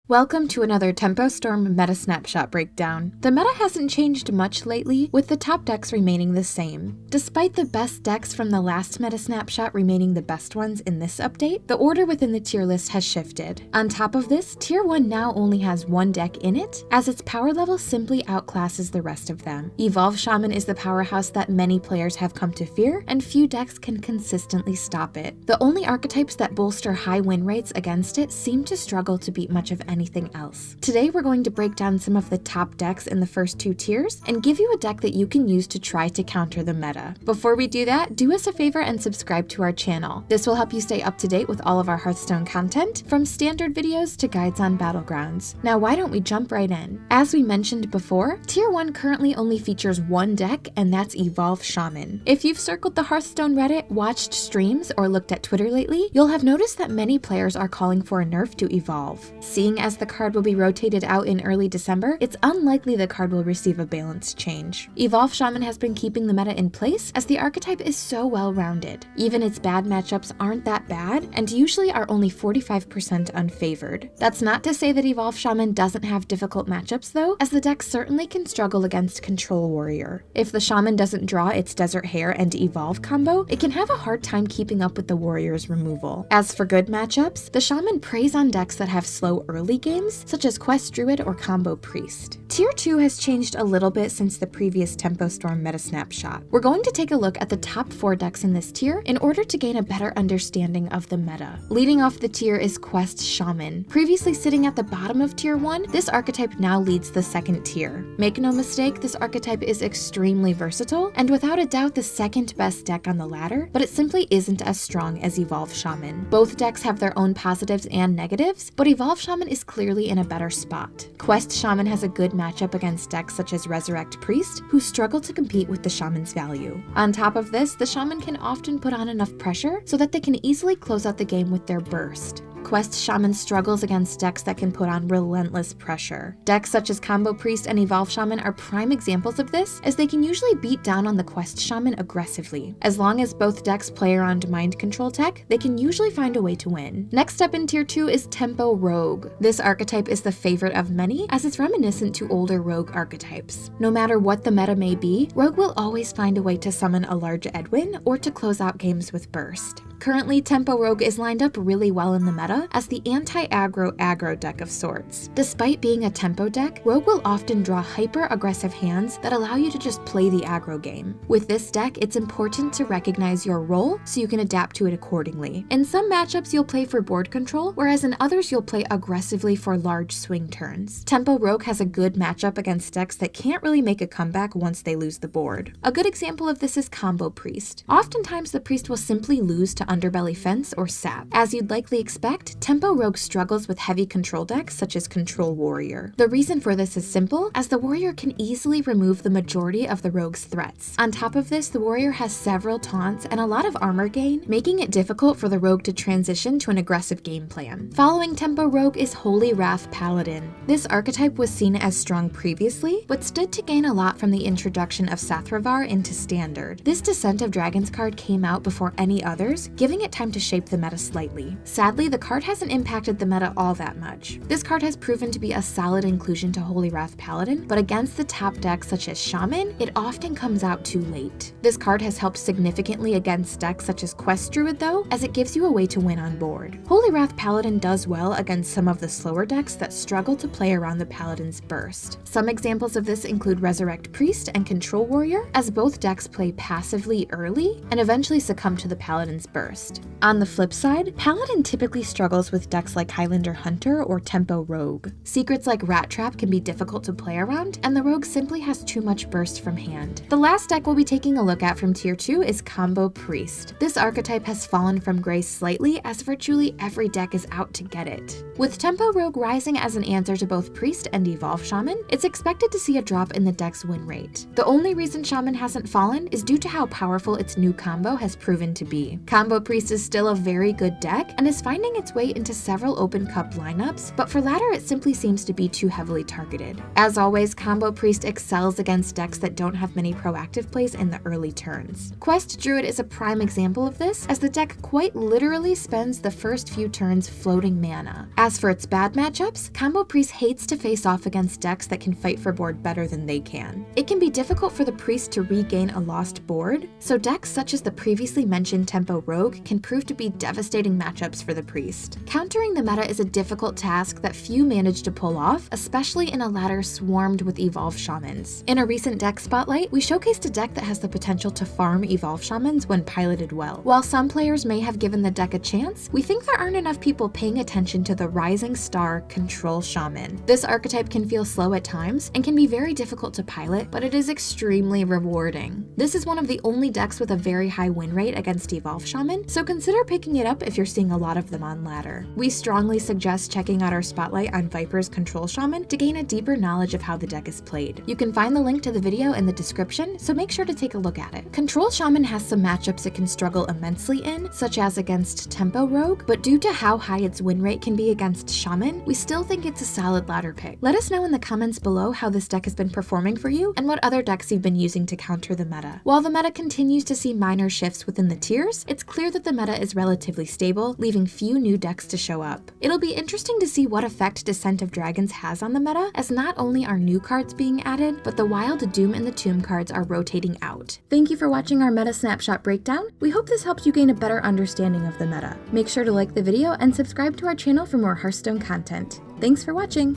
Welcome to another Tempo Storm Meta Snapshot breakdown. The meta hasn't changed much lately, with the top decks remaining the same. Despite the best decks from the last Meta Snapshot remaining the best ones in this update, the order within the tier list has shifted. On top of this, Tier 1 now only has one deck in it, as its power level simply outclasses the rest of them. Evolve Shaman is the powerhouse that many players have come to fear, and few decks can consistently stop it. The only archetypes that bolster high win rates against it seem to struggle to beat much of anything else. Today we're going to break down some of the top decks in the first two tiers and give you a deck that you can use to try to counter the meta. Before we do that, do us a favor and subscribe to our channel. This will help you stay up to date with all of our Hearthstone content, from standard videos to guides on battlegrounds. Now why don't we jump right in? As we mentioned before, Tier 1 currently only features one deck, and that's Evolve Shaman. If you've circled the Hearthstone Reddit, watched streams, or looked at Twitter lately, you'll have noticed that many players are calling for a nerf to Evolve. Seeing as the card will be rotated out in early December, it's unlikely the card will receive a balance change. Evolve Shaman has been keeping the meta in place as the archetype is so well-rounded. Even its bad matchups aren't that bad, and usually are only 45% unfavored. That's not to say that Evolve Shaman doesn't have difficult matchups though, as the deck certainly can struggle against Control Warrior. If the Shaman doesn't draw its Desert Hare and Evolve combo, it can have a hard time keeping up with the Warrior's removal. As for good matchups, the Shaman preys on decks that have slow early games, such as Quest Druid or Combo Priest. Tier 2 has changed a little bit since the previous Tempo Storm Meta Snapshot. We're going to take a look at the top 4 decks in this tier in order to gain a better understanding of the meta. Leading off the tier is Quest Shaman. Previously sitting at the bottom of Tier 1, this archetype now leads the second tier. Make no mistake, this archetype is extremely versatile, and without a doubt the second best deck on the ladder, but it simply isn't as strong as Evolve Shaman. Both decks have their own positives and negatives, but Evolve Shaman is clearly in a better spot. Quest Shaman has a good matchup against decks such as Resurrect Priest, who struggle to compete with the Shaman's value. On top of this, the Shaman can often put on enough pressure so that they can easily close out the game with their burst. Quest Shaman struggles against decks that can put on relentless pressure. Decks such as Combo Priest and Evolve Shaman are prime examples of this, as they can usually beat down on the Quest Shaman aggressively. As long as both decks play around mind control tech, they can usually find a way to win. Next up in Tier 2 is Tempo Rogue. This archetype is the favorite of many, as it's reminiscent to older Rogue archetypes. No matter what the meta may be, Rogue will always find a way to summon a large Edwin or to close out games with burst. Currently, Tempo Rogue is lined up really well in the meta as the anti-aggro deck of sorts. Despite being a tempo deck, Rogue will often draw hyper-aggressive hands that allow you to just play the aggro game. With this deck, it's important to recognize your role so you can adapt to it accordingly. In some matchups, you'll play for board control, whereas in others, you'll play aggressively for large swing turns. Tempo Rogue has a good matchup against decks that can't really make a comeback once they lose the board. A good example of this is Combo Priest. Oftentimes, the Priest will simply lose to Underbelly Fence or Sap. As you'd likely expect, Tempo Rogue struggles with heavy control decks such as Control Warrior. The reason for this is simple, as the Warrior can easily remove the majority of the Rogue's threats. On top of this, the Warrior has several taunts and a lot of armor gain, making it difficult for the Rogue to transition to an aggressive game plan. Following Tempo Rogue is Holy Wrath Paladin. This archetype was seen as strong previously, but stood to gain a lot from the introduction of Sathravar into Standard. This Descent of Dragons card came out before any others, giving it time to shape the meta slightly. Sadly, the card hasn't impacted the meta all that much. This card has proven to be a solid inclusion to Holy Wrath Paladin, but against the top decks such as Shaman, it often comes out too late. This card has helped significantly against decks such as Quest Druid though, as it gives you a way to win on board. Holy Wrath Paladin does well against some of the slower decks that struggle to play around the Paladin's burst. Some examples of this include Resurrect Priest and Control Warrior, as both decks play passively early and eventually succumb to the Paladin's burst. On the flip side, Paladin typically struggles with decks like Highlander Hunter or Tempo Rogue. Secrets like Rat Trap can be difficult to play around, and the Rogue simply has too much burst from hand. The last deck we'll be taking a look at from Tier 2 is Combo Priest. This archetype has fallen from grace slightly, as virtually every deck is out to get it. With Tempo Rogue rising as an answer to both Priest and Evolve Shaman, it's expected to see a drop in the deck's win rate. The only reason Shaman hasn't fallen is due to how powerful its new combo has proven to be. Combo Priest is still a very good deck and is finding its its way into several Open Cup lineups, but for ladder it simply seems to be too heavily targeted. As always, Combo Priest excels against decks that don't have many proactive plays in the early turns. Quest Druid is a prime example of this, as the deck quite literally spends the first few turns floating mana. As for its bad matchups, Combo Priest hates to face off against decks that can fight for board better than they can. It can be difficult for the Priest to regain a lost board, so decks such as the previously mentioned Tempo Rogue can prove to be devastating matchups for the Priest. Countering the meta is a difficult task that few manage to pull off, especially in a ladder swarmed with Evolve Shamans. In a recent deck spotlight, we showcased a deck that has the potential to farm Evolve Shamans when piloted well. While some players may have given the deck a chance, we think there aren't enough people paying attention to the Rising Star Control Shaman. This archetype can feel slow at times and can be very difficult to pilot, but it is extremely rewarding. This is one of the only decks with a very high win rate against Evolve Shaman, so consider picking it up if you're seeing a lot of them on ladder. We strongly suggest checking out our spotlight on Viper's Control Shaman to gain a deeper knowledge of how the deck is played. You can find the link to the video in the description, so make sure to take a look at it. Control Shaman has some matchups it can struggle immensely in, such as against Tempo Rogue, but due to how high its win rate can be against Shaman, we still think it's a solid ladder pick. Let us know in the comments below how this deck has been performing for you and what other decks you've been using to counter the meta. While the meta continues to see minor shifts within the tiers, it's clear that the meta is relatively stable, leaving few new decks to show up. It'll be interesting to see what effect Descent of Dragons has on the meta, as not only are new cards being added, but the Wild Doom and the Tomb cards are rotating out. Thank you for watching our meta snapshot breakdown. We hope this helps you gain a better understanding of the meta. Make sure to like the video and subscribe to our channel for more Hearthstone content. Thanks for watching!